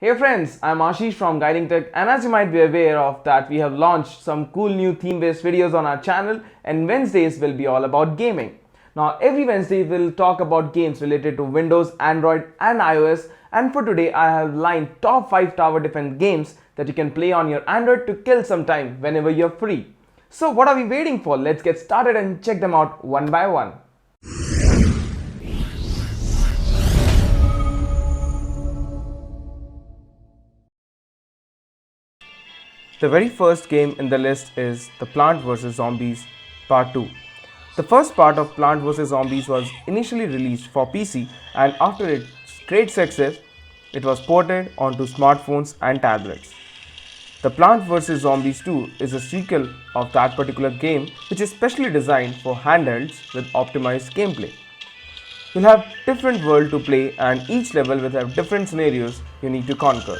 Hey friends, I'm Ashish from Guiding Tech, and as you might be aware of that, we have launched some cool new theme-based videos on our channel, and Wednesdays will be all about gaming. Now every Wednesday we'll talk about games related to Windows, Android and iOS, and for today I have lined top 5 tower defense games that you can play on your Android to kill some time whenever you're free. So what are we waiting for? Let's get started and check them out one by one. The very first game in the list is the Plant vs. Zombies Part 2. The first part of Plant vs. Zombies was initially released for PC, and after its great success, it was ported onto smartphones and tablets. The Plant vs. Zombies 2 is a sequel of that particular game, which is specially designed for handhelds with optimized gameplay. You'll have different world to play, and each level will have different scenarios you need to conquer.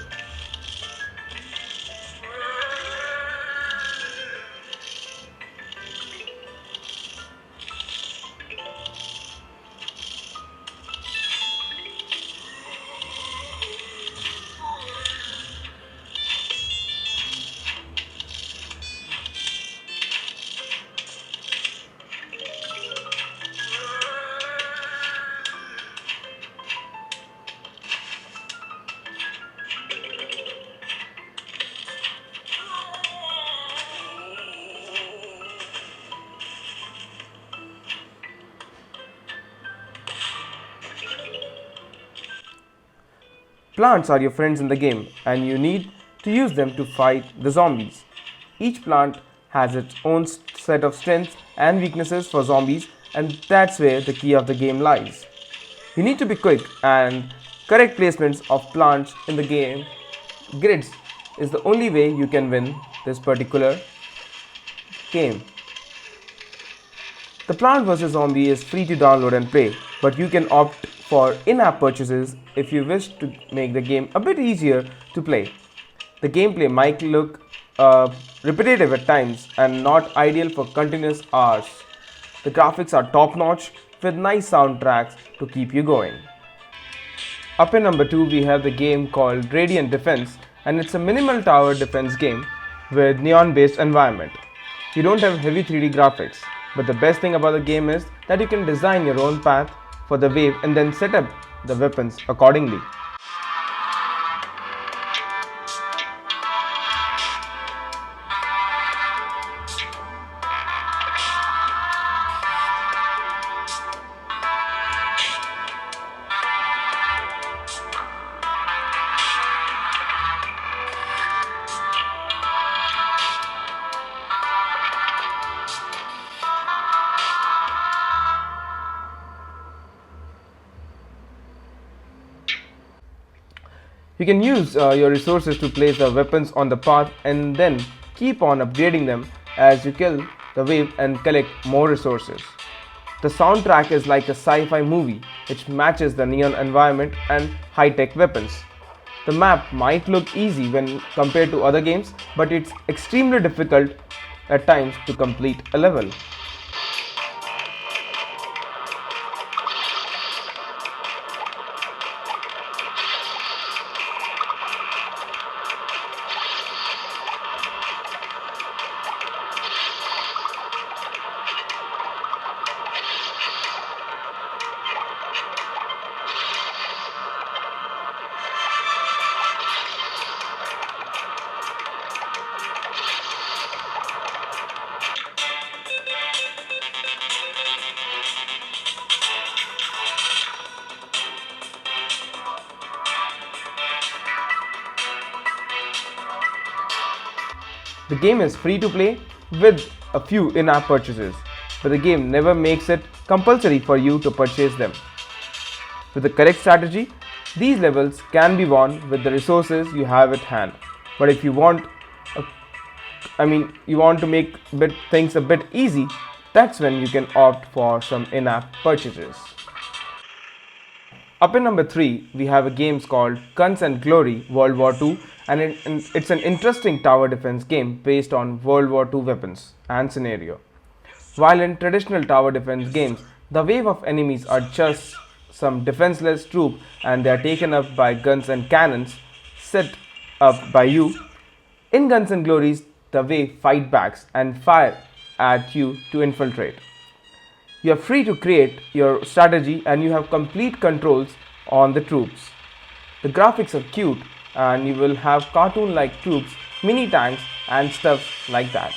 Plants are your friends in the game, and you need to use them to fight the zombies. Each plant has its own set of strengths and weaknesses for zombies, and that's where the key of the game lies. You need to be quick, and correct placements of plants in the game grids is the only way you can win this particular game. The Plant vs. Zombie is free to download and play, but you can opt for in-app purchases if you wish to make the game a bit easier to play. The gameplay might look repetitive at times and not ideal for continuous hours. The graphics are top-notch with nice soundtracks to keep you going. Up in number 2 we have the game called Radiant Defense, and it's a minimal tower defense game with neon-based environment. You don't have heavy 3D graphics, but the best thing about the game is that you can design your own path for the wave and then set up the weapons accordingly. You can use your resources to place the weapons on the path and then keep on upgrading them as you kill the wave and collect more resources. The soundtrack is like a sci-fi movie which matches the neon environment and high-tech weapons. The map might look easy when compared to other games, but it's extremely difficult at times to complete a level. The game is free to play with a few in-app purchases, but the game never makes it compulsory for you to purchase them. With the correct strategy, these levels can be won with the resources you have at hand. But if you want to make things a bit easy, that's when you can opt for some in-app purchases. Up in number 3, we have a game called GunsnGlory WW2, and it's an interesting tower defense game based on World War II weapons and scenario. While in traditional tower defense games, the wave of enemies are just some defenseless troop and they are taken up by guns and cannons, set up by you. In Guns and Glories, the way fight backs and fire at you to infiltrate. You are free to create your strategy and you have complete controls on the troops. The graphics are cute and you will have cartoon-like troops, mini tanks and stuff like that.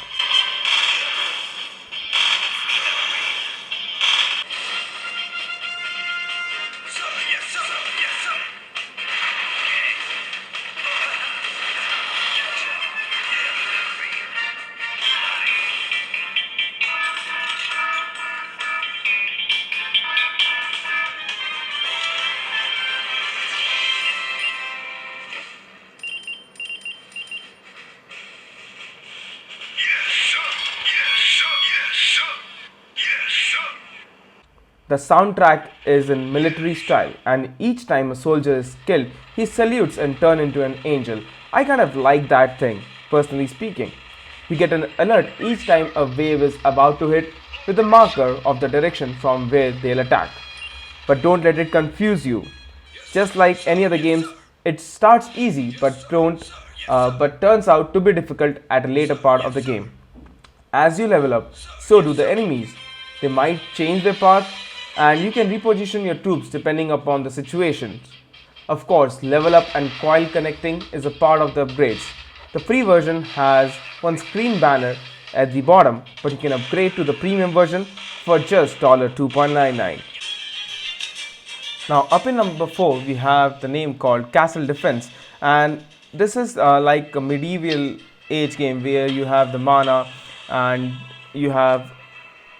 The soundtrack is in military style, and each time a soldier is killed, he salutes and turns into an angel. I kind of like that thing, personally speaking. You get an alert each time a wave is about to hit with a marker of the direction from where they'll attack. But don't let it confuse you. Just like any other games, it starts easy but turns out to be difficult at a later part of the game. As you level up, so do the enemies. They might change their path and you can reposition your troops depending upon the situation. Of course, level up and coil connecting is a part of the upgrades. The free version has one screen banner at the bottom, but you can upgrade to the premium version for just $2.99. Now up in number 4 we have the name called Castle Defense, and this is like a medieval age game where you have the mana and you have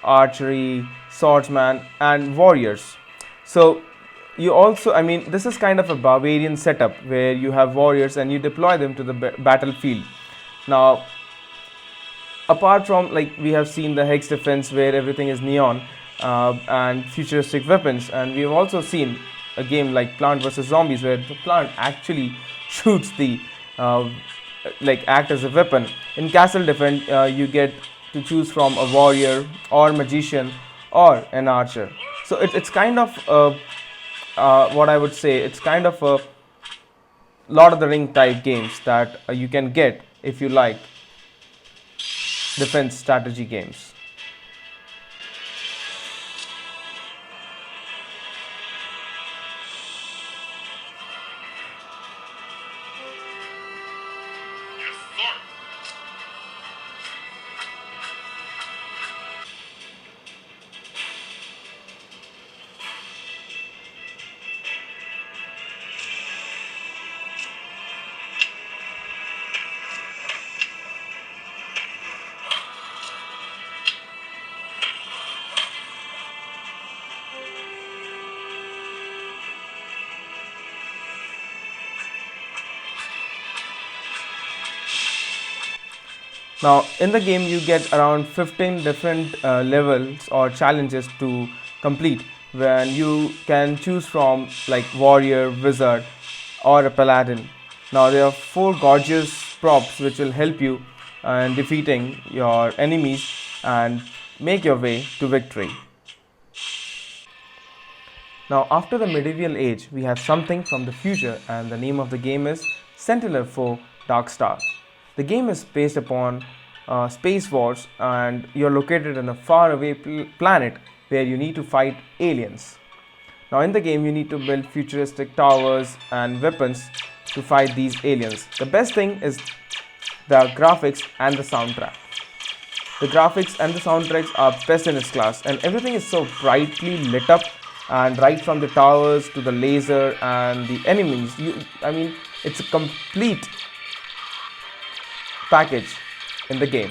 archery, swordsman and warriors. So you also, this is kind of a barbarian setup where you have warriors and you deploy them to the battlefield. Now apart from, like, we have seen the hex defense where everything is neon and futuristic weapons, and we have also seen a game like Plant vs Zombies where the plant actually shoots the act as a weapon. In Castle Defense you get to choose from a warrior or magician or an archer. So it's kind of what I would say, it's kind of a Lord of the Ring type games that you can get if you like defense strategy games. Now in the game you get around 15 different levels or challenges to complete, when you can choose from like warrior, wizard or a paladin. Now there are 4 gorgeous props which will help you in defeating your enemies and make your way to victory. Now after the medieval age we have something from the future, and the name of the game is Sentinel 4 Dark Star. The game is based upon space wars, and you're located in a faraway planet where you need to fight aliens. Now in the game you need to build futuristic towers and weapons to fight these aliens. The best thing is the graphics and the soundtrack. The graphics and the soundtracks are best in its class, and everything is so brightly lit up, and right from the towers to the laser and the enemies, it's a complete package in the game.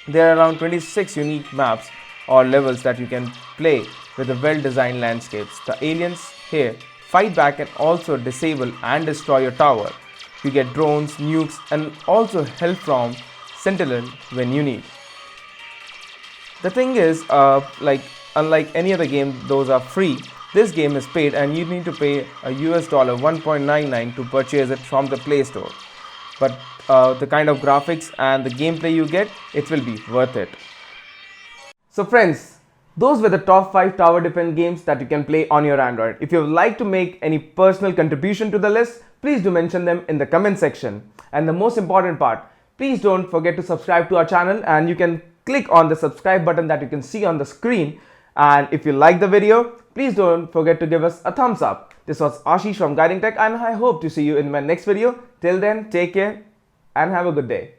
There are around 26 unique maps or levels that you can play with the well-designed landscapes. The aliens here fight back and also disable and destroy your tower. You get drones, nukes, and also help from Sentinel when you need. The thing is, unlike any other game, those are free. This game is paid, and you need to pay a US dollar 1.99 to purchase it from the Play Store. But the kind of graphics and the gameplay you get, it will be worth it. So friends, those were the top 5 tower defense games that you can play on your Android. If you would like to make any personal contribution to the list, please do mention them in the comment section. And the most important part, please don't forget to subscribe to our channel, and you can click on the subscribe button that you can see on the screen. And if you like the video, please don't forget to give us a thumbs up. This was Ashish from Guiding Tech, and I hope to see you in my next video. Till then, take care and have a good day.